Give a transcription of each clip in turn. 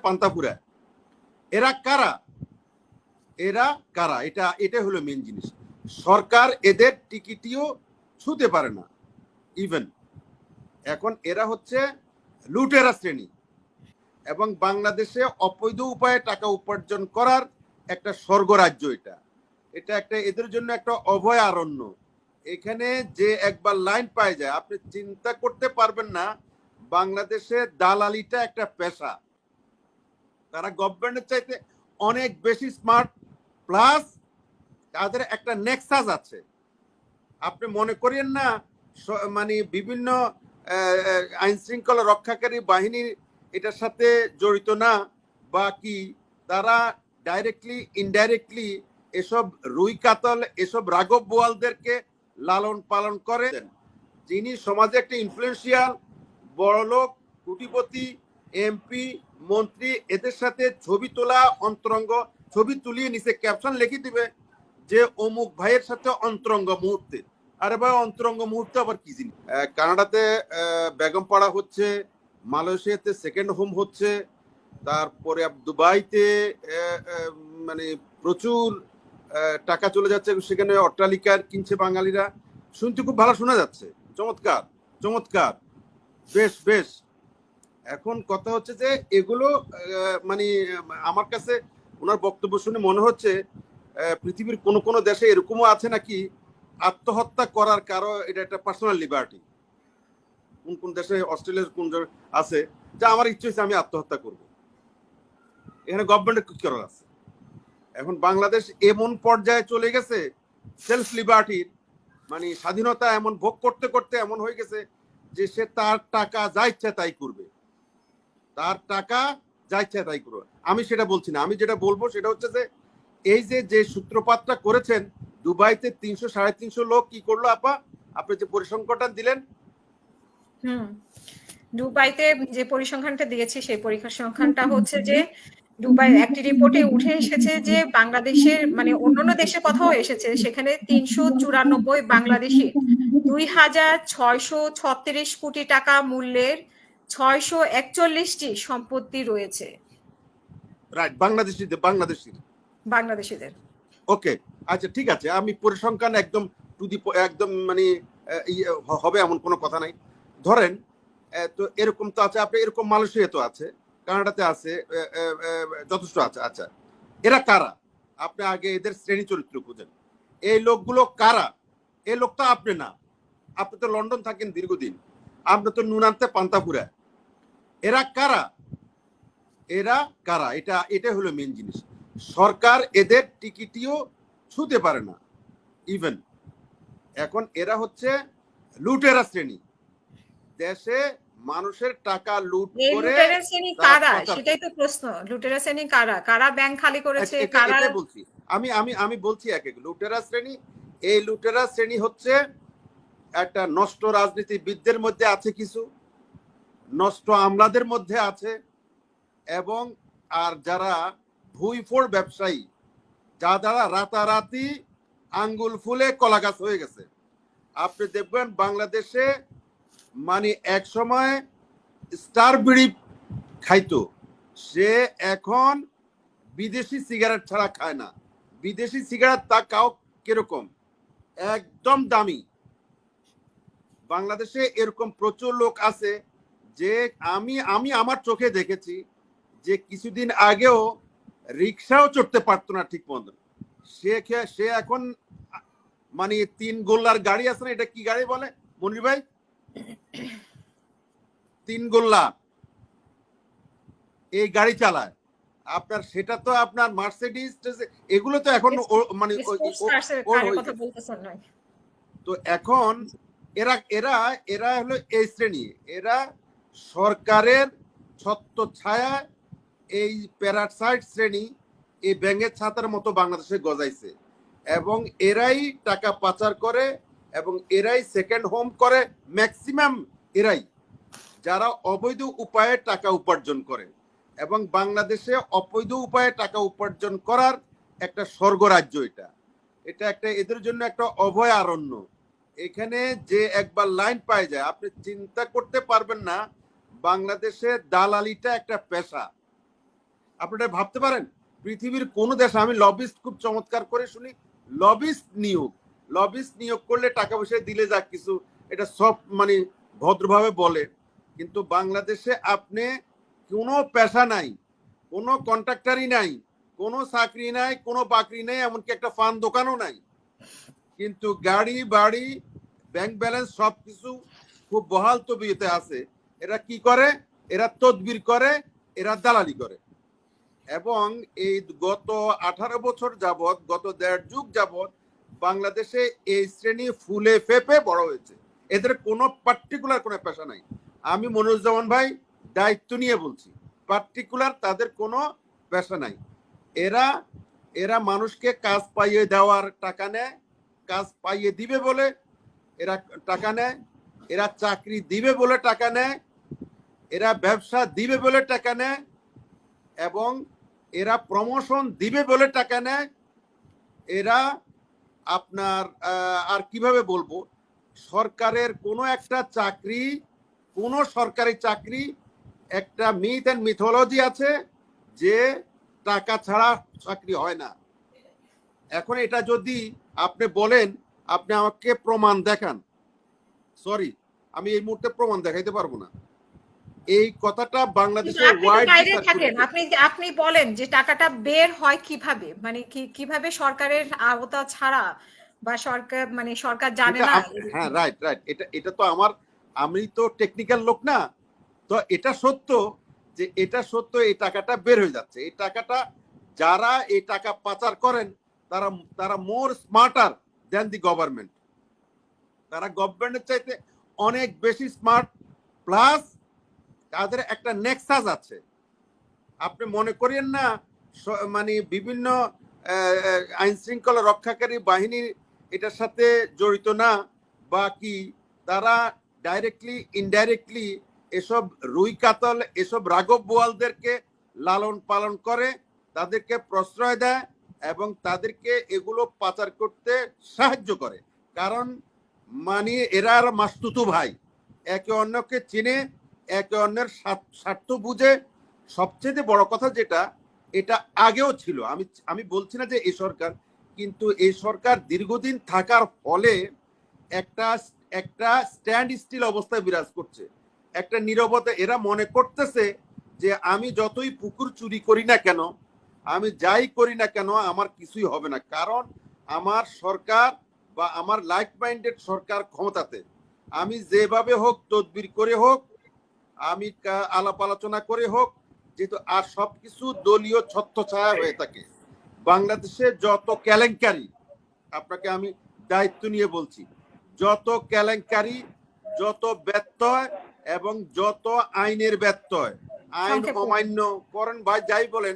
পান্তাপুরা। এরা কারা? এরা কারা? এটা হলো মেন জিনিস। সরকার এদের টিকিটিও ছুঁতে পারে না ইভেন। এখন এরা হচ্ছে লুটেরা শ্রেণী এবং বাংলাদেশে অবৈধ উপায়ে টাকা উপার্জন করার একটা স্বর্গরাজ্য। এটা একটা এদের জন্য একটা অভয় অরণ্য। এখানে যে একবার লাইন পায় যায় আপনি চিন্তা করতে পারবেন না। বাংলাদেশে দালালিটা একটা পেশা। তারা গভর্নমেন্টের চাইতে অনেক বেশি স্মার্ট, প্লাস তাদের একটা নেক্সাস আছে। আপনি মনে করেন না মানে বিভিন্ন আইন শৃঙ্খলা রক্ষাকারী বাহিনী এটার সাথে জড়িত না বা কি, তারা ডাইরেক্টলি ইনডাইরেক্টলি এসব রুই কাতল এসব রাঘব বোয়ালদেরকে লালন পালন করেন, যিনি সমাজে একটা ইনফ্লুয়েন্সিয়াল বড়লোক, কোটিপতি, এমপি, মন্ত্রী, এদের সাথে ছবি তোলা, অন্তরঙ্গ ছবি তুলিয়ে নিচে ক্যাপশন লিখে দিবে যে অমুক ভাইয়ের সাথে অন্তরঙ্গ মুহূর্তে। আরে ভাই, অন্তরঙ্গ মুহূর্তে আবার কি জিনিস? কানাডাতে বেগমপাড়া হচ্ছে, মালয়েশিয়াতে সেকেন্ড হোম হচ্ছে, তারপরে দুবাইতে মানে প্রচুর টাকা চলে যাচ্ছে, সেখানে অট্টালিকার কিনছে বাঙালিরা। শুনতে খুব ভালো শোনা যাচ্ছে, চমৎকার চমৎকার, বেশ বেশ। এখন কথা হচ্ছে যে এগুলো মানে আমার কাছে ওনার বক্তব্য শুনে মনে হচ্ছে পৃথিবীর কোন কোন দেশে এরকমও আছে নাকি আত্মহত্যা করার কারো এটা একটা পার্সোনাল লিবার্টি। কোন কোন দেশে, অস্ট্রেলিয়ার কোন আছে যা আমার ইচ্ছে হচ্ছে আমি আত্মহত্যা করব, এখানে গভর্নমেন্টের কি করার আছে? এখন বাংলাদেশ এমন পর্যায়ে চলে গেছে সেলফ লিবার্টির, মানে স্বাধীনতা এমন ভোগ করতে করতে এমন হয়ে গেছে যে সে তার টাকা যা ইচ্ছা তাই করবে, তার টাকা যা ইচ্ছা তাই করবে। আমি সেটা বলছি না, আমি যেটা বলবো সেটা হচ্ছে যে এই যে সূত্রপাতটা করেছেন দুবাইতে 300-350 লোক কি করলো আপা, আপনি যে পরিসংখ্যানটা দিলেন? দুবাইতে যে পরিসংখ্যানটা দিয়েছি সেই পরিসংখ্যানটা হচ্ছে যে দুবাই একটি রিপোর্টে উঠে এসেছে যে বাংলাদেশের মানে অন্যান্য দেশের কথাও এসেছে, সেখানে 394 বাংলাদেশি 2636 কোটি টাকা মূল্যের 641টি সম্পত্তি রয়েছে। রাইট, বাংলাদেশিদের। ওকে, আচ্ছা ঠিক আছে, আমি পরিসংখ্যান একদম একদম মানে হবে এমন কোনো কথা নাই। ধরেন তো এরকম তো আছে, আপনি এরকম মালয়েশিয়া তো আছে, কানাডাতে আছে, যথেষ্ট আছে। আচ্ছা, এরা কারা? আপনি আগে এদের শ্রেণী চরিত্র খুঁজেন। এই লোকগুলো কারা? এই লোক তো আপনি না, আপনি তো লন্ডন থাকেন দীর্ঘদিন, আপনি তো নুন আনতে পান্তাপুরা। এরা কারা? এরা কারা? এটা হলো মেন জিনিস। সরকার এদের টিকিটিও ছুঁতে পারে না ইভেন। এখন এরা হচ্ছে লুটেরা শ্রেণী, দেশে মানুষের টাকা লুট করে। লুটেরা শ্রেণী কারা সেটাই তো প্রশ্ন। লুটেরা শ্রেণী কারা? কারা ব্যাংক খালি করেছে? কারা? এটাই বলছি আমি বলছি এক এক লুটেরা শ্রেণী। এই লুটেরা শ্রেণী হচ্ছে একটা নষ্ট রাজনীতিবিদদের মধ্যে আছে, কিছু নষ্ট আমলাদের মধ্যে আছে, এবং আর যারা ভুইফোড় ব্যবসায়ী, যারা রাতারাতি আঙ্গুল ফুলে কলা গাছ হয়ে গেছে। আপনি দেখবেন বাংলাদেশে মানে এক সময় স্টার বিড়ি খাইতো, সে এখন বিদেশি সিগারেট ছাড়া খায় না। বিদেশি সিগারেট তা কাও কিরকম, একদম দামি। বাংলাদেশে এরকম প্রচুর লোক আছে যে আমি আমার চোখে দেখেছি যে কিছুদিন আগেও রিক্সাও চড়তে পারতো না ঠিক মতো। সে এখন মানে 3 গোল্লার গাড়ি আছে না, এটা কি গাড়ি বলে মনির ভাই? 3 গোল্লা এই গাড়ি চালায় আপনার। সেটা তো আপনার মার্সিডিজ, এগুলো তো এখন মানে তো এখন এরা হলো এই শ্রেণী। এরা সরকারের ছত্রছায়া এই প্যারাসাইট শ্রেণী এই ব্যাঙের ছাতার মতো বাংলাদেশে গজাইছে, এবং এরাই টাকা পাচার করে এবং এরাই সেকেন্ড হোম করে। ম্যাক্সিমাম এরাই যারা অবৈধ উপায়ে টাকা উপার্জন করে, এবং বাংলাদেশে অবৈধ উপায়ে টাকা উপার্জন করার একটা স্বর্গরাজ্য। এটা একটা এদের জন্য একটা অভয় অরণ্য। এখানে যে একবার লাইন পায় যায় আপনি চিন্তা করতে পারবেন না। বাংলাদেশে দালালিটা একটা পেশা। আপনারা ভাবতে পারেন পৃথিবীর কোন দেশে, আমি লবিস্ট খুব চমৎকার করে শুনি, লবিস্ট নিয়োগ করলে টাকা পয়সা দিলে যা কিছু, এটা সব মানে ভদ্রভাবে বলে, কিন্তু বাংলাদেশে আপনি কোনো পেশা নাই, কোনো কন্ট্রাক্টারই নাই, কোনো চাকরি নাই, কোনো বাকরি নেই, এমনকি একটা পান দোকানও নাই, কিন্তু গাড়ি বাড়ি ব্যাংক ব্যালেন্স সবকিছু খুব বহাল তবিয়তে আছে। এরা কি করে? এরা তদবির করে, এরা দালালি করে। এবং এই গত 18 বছর যাবৎ, গত 1.5 যুগ যাবৎ বাংলাদেশে এই শ্রেণী ফুলে ফেপে বড় হয়েছে। এদের কোনো পার্টিকুলার কোনো পেশা নাই। আমি মনিরুজ্জামান ভাই দায়িত্ব নিয়ে বলছি, পার্টিকুলার তাদের কোনো পেশা নাই। এরা এরা মানুষকে কাজ পাইয়ে দেওয়ার টাকা নেয়, কাজ পাইয়ে দিবে বলে এরা টাকা নেয়, এরা চাকরি দিবে বলে টাকা নেয়, এরা ব্যবসা দিবে বলে টাকা নেয়, এবং এরা প্রমোশন দিবে বলে টাকা নেয়। এরা আপনার আর কিভাবে বলবো, সরকারের কোনো একটা চাকরি, কোনো সরকারি চাকরি একটা মিথ এন্ড মিথোলজি আছে যে টাকা ছাড়া চাকরি হয় না। এখন এটা যদি আপনি বলেন, আপনি আমাকে প্রমাণ দেখান, সরি আমি এই মুহূর্তে প্রমাণ দেখাইতে পারবো না। এই কথাটা বাংলাদেশে বাইরে থাকেন, আপনি বলেন যে টাকাটা বের হয় কিভাবে, মানে কিভাবে সরকারের আওতা ছাড়া, বা সরকার মানে সরকার জানে না। হ্যাঁ, রাইট, এটা তো আমি তো টেকনিক্যাল লোক না, তো এটা সত্য যে এই টাকাটা বের হয়ে যাচ্ছে। এই টাকাটা যারা এই টাকা পাচার করেন তারা মোর স্মার্টার দেন দি গভর্নমেন্ট। তারা গভর্নমেন্টের চাইতে অনেক বেশি স্মার্ট, প্লাস তাদের একটা নেক্সাস আছে। আপনি মনে করেন না মানে বিভিন্ন আইন শৃঙ্খলা রক্ষাকারী বাহিনী এটার সাথে জড়িত না, বা কি তারা ডাইরেক্টলি ইনডাইরেক্টলি এসব রুই কাতল, এসব রাঘব বোয়ালদেরকে লালন পালন করে, তাদেরকে প্রশ্রয় দেয় এবং তাদেরকে এগুলো পাচার করতে সাহায্য করে। কারণ মানে এরা আর মাস্তুতু ভাই, একে অন্যকে চিনে, একে অন্যের স্বার্থ বুঝে। সবচেয়ে বড় কথা যেটা, এটা আগেও ছিল, আমি বলছি না যে এই সরকার, কিন্তু এই সরকার দীর্ঘদিন থাকার ফলে একটা স্ট্যান্ড স্টিল অবস্থায় বিরাজ করছে, একটা নীরবতা। এরা মনে করতেছে যে আমি যতই পুকুর চুরি করি না কেন, আমি যাই করি না কেন, আমার কিছুই হবে না, কারণ আমার সরকার বা আমার লাইক মাইন্ডেড সরকার ক্ষমতাতে। আমি যেভাবে হোক, তদবির করে হোক, আমি আলাপ আলোচনা করে হোক, যেহেতু আর সবকিছু দলীয় ছত্রছায়া হয়ে থাকে। বাংলাদেশে যত কেলেঙ্কারি, আপনাকে আমি দায়িত্ব নিয়ে বলছি, যত কেলেঙ্কারি, যত ব্যত্যয় এবং যত আইনের ব্যত্যয়, আইন অমান্য করেন ভাই, যাই বলেন,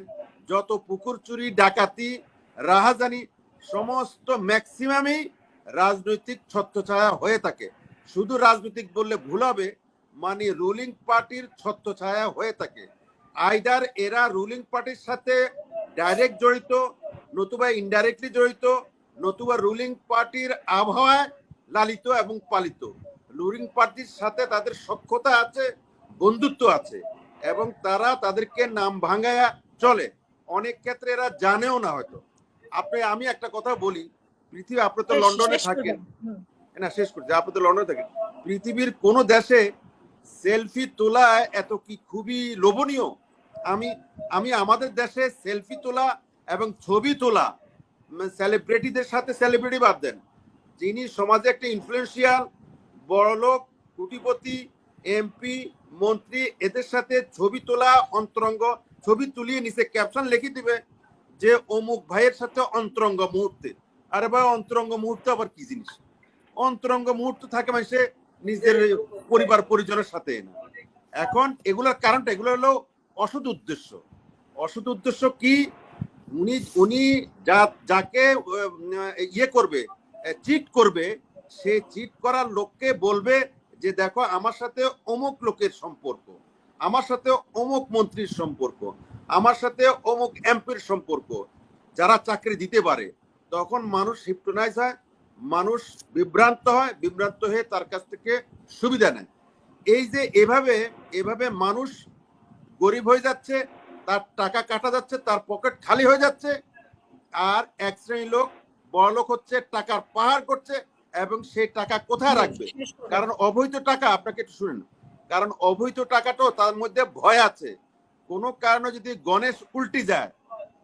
যত পুকুর চুরি, ডাকাতি, রাহাজানি, সমস্ত ম্যাক্সিমামই রাজনৈতিক ছত্রছায়া হয়ে থাকে। শুধু রাজনৈতিক বললে ভুল হবে, মানে রুলিং পার্টির ছত্রছায়া হয়ে থাকে। আইদার এরা রুলিং পার্টির সাথে ডাইরেক্ট জড়িত, নতুবা ইনডাইরেক্টলি জড়িত, নতুবা রুলিং পার্টির আবহাওয়ায় লালিত এবং পালিত। রুলিং পার্টির সাথে তাদের সখ্যতা আছে, বন্ধুত্ব আছে, এবং তারা তাদেরকে নাম ভাঙায়া চলে। অনেক ক্ষেত্রে এরা জানেও না হয়তো। আমি একটা কথা বলি, পৃথিবী, আপনি তো লন্ডনে থাকেন না, শেষ করছি, আপনি তো লন্ডনে থাকেন, পৃথিবীর কোন দেশে সেলফি তোলা এত কি খুবই লোভনীয়? আমি আমাদের দেশে সেলফি তোলা এবং ছবি তোলা, সেলিব্রিটিদের সাথে, সেলিব্রিটি বাদ দেন, যিনি সমাজে একটা ইনফ্লুয়েন্সিয়াল বড়লোক, কোটিপতি, এমপি, মন্ত্রী, এদের সাথে ছবি তোলা, অন্তরঙ্গ ছবি তুলিয়ে নিচে ক্যাপশন লিখে দিবে যে অমুক ভাইয়ের সাথে অন্তরঙ্গ মুহূর্তে। আরে ভাই, অন্তরঙ্গ মুহূর্ত আবার কি জিনিস? অন্তরঙ্গ মুহূর্ত থাকে মানে নিজের পরিবার পরিজনের সাথে না। এখন এগুলোর কারণটা, এগুলো হলো অসৎ উদ্দেশ্য। অসৎ উদ্দেশ্য কি? উনি যাকে ইয়ে করবে, চিট করবে, সে চিট করার লোককে বলবে যে দেখো আমার সাথে অমুক লোকের সম্পর্ক, আমার সাথে অমুক মন্ত্রীর সম্পর্ক, আমার সাথে অমুক এমপির সম্পর্ক, যারা চাকরি দিতে পারে। তখন মানুষ হিপনোটাইজ হয়, মানুষ বিভ্রান্ত হয়, বিভ্রান্ত হয়ে তার কাছ থেকে সুবিধা নেয়। এই যে এভাবে মানুষ গরিব হয়ে যাচ্ছে, তার টাকা কাটা যাচ্ছে, তার পকেট খালি হয়ে যাচ্ছে, আর এক শ্রেণীর লোক বড়লোক হচ্ছে, টাকার পাহাড় করছে, এবং সেই টাকা কোথায় রাখবে? কারণ অবৈধ টাকা, আপনাকে একটু শুনেন, কারণ অবৈধ টাকাটাও তার মধ্যে ভয় আছে। কোনো কারণে যদি গণেশ উল্টি যায়,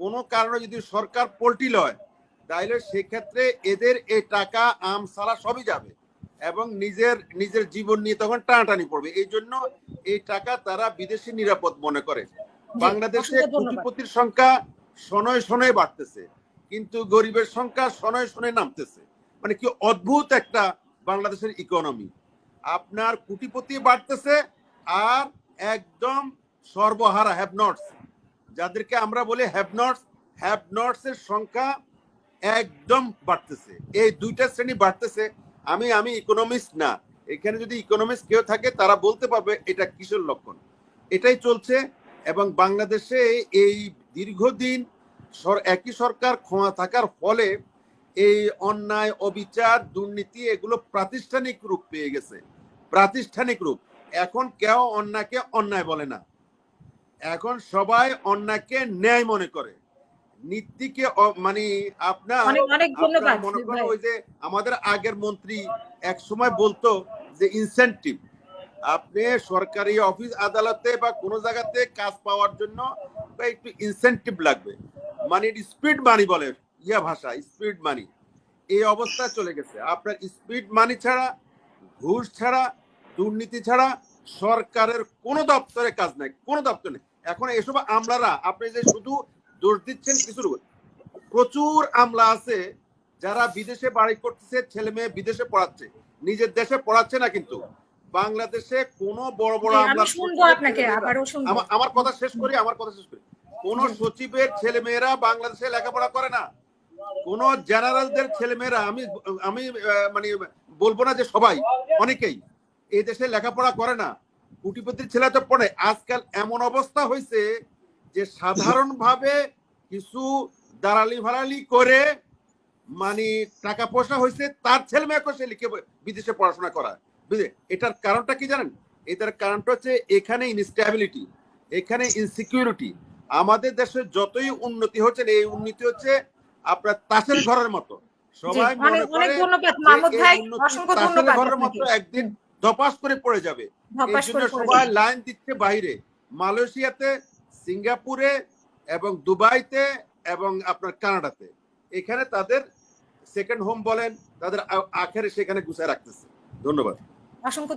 কোনো কারণে যদি সরকার পল্টি লয়, তাইলে সেক্ষেত্রে এদের এই টাকা আম সারা সবই যাবে এবং নিজের নিজের জীবন নিয়ে তখন টানাটানি পড়বে। এই জন্য এই টাকা তারা বিদেশি নিরাপদ মনে করে। বাংলাদেশে কোটিপতির সংখ্যা শনয় শনয় বাড়তেছে, কিন্তু গরিবের সংখ্যা শনয় শনয় নামতেছে। মানে কি অদ্ভুত একটা বাংলাদেশের ইকোনমি। আপনার কোটিপতি বাড়তেছে আর একদম সর্বহারা হ্যাভনটস, যাদেরকে আমরা বলি হ্যাভনটস এর সংখ্যা একদম বাড়তেছে। এই দুইটা শ্রেণী বাড়তেছে। আমি ইকোনমিস্ট না, এখানে যদি ইকোনমিস্ট কেউ থাকে তারা বলতে পারবে এটা কিসের লক্ষণ। এটাই চলছে। এবং বাংলাদেশে এই দীর্ঘদিন একই সরকার ক্ষমতা থাকার ফলে এই অন্যায়, অবিচার, দুর্নীতি এগুলো প্রাতিষ্ঠানিক রূপ পেয়ে গেছে, প্রাতিষ্ঠানিক রূপ। এখন কেউ অন্যায়কে অন্যায় বলে না, এখন সবাই অন্যায়কে ন্যায় মনে করে। নীতিকে মানে আপনার মনে করেন ওই যে আমাদের আগের মন্ত্রী এক সময় বলতো যে ইনসেনটিভ, আপনি সরকারি অফিস আদালতে বা কোনো জায়গাতে কাজ পাওয়ার জন্য একটু ইনসেনটিভ লাগবে, মানে স্পিড মানি বলে ভাষা, স্পিড মানি। এই অবস্থা চলে গেছে। আপনার স্পিড মানি ছাড়া, ঘুষ ছাড়া, দুর্নীতি ছাড়া সরকারের কোনো দপ্তরে কাজ নাই, কোনো দপ্তর নেই। এখন এসব আমলারা, আপনি যে শুধু দোষ দিচ্ছেন কিছুর উপর, প্রচুর আমলা আছে যারা বিদেশে বাড়ি করতেছে, ছেলে মেয়ে বিদেশে পড়াচ্ছে, নিজের দেশে পড়াচ্ছে না। কিন্তু বাংলাদেশে কোনো বড় বড় আমলা, আমার কথা শেষ করি, কোন সচিবের ছেলে মেয়েরা বাংলাদেশে লেখাপড়া করে না, কোন জেনারেলদের ছেলে মেয়েরা, আমি মানে বলবো না যে সবাই, অনেকেই এই দেশে লেখাপড়া করে না। কোটিপতির ছেলে তো পড়ে। আজকাল এমন অবস্থা হয়েছে যে সাধারণভাবে কিছু দালালি ফালালি করে মানে টাকা পয়সা হয়েছে, তার ছেলে মেয়েকে সে লিখে বিদেশে পড়াশোনা করা। এটার কারণটা কি জানেন? এটার কারণটা হচ্ছে এখানে ইনস্টেবিলিটি, এখানে ইনসিকিউরিটি। আমাদের দেশে যতই উন্নতি হচ্ছে, এই উন্নতি হচ্ছে আপনার তাসের ঘরের মতো। সবাই মনে করে তাসের ঘরের মতো একদিন ধপাস করে পড়ে যাবে। এই জন্য সবাই লাইন দিচ্ছে বাইরে, মালয়েশিয়াতে, সিঙ্গাপুরে এবং দুবাইতে এবং আপনার কানাডাতে। এখানে তাদের সেকেন্ড হোম বলেন, তাদের আখেরে সেখানে গুছায় রাখতেছে। ধন্যবাদ। অসংখ্য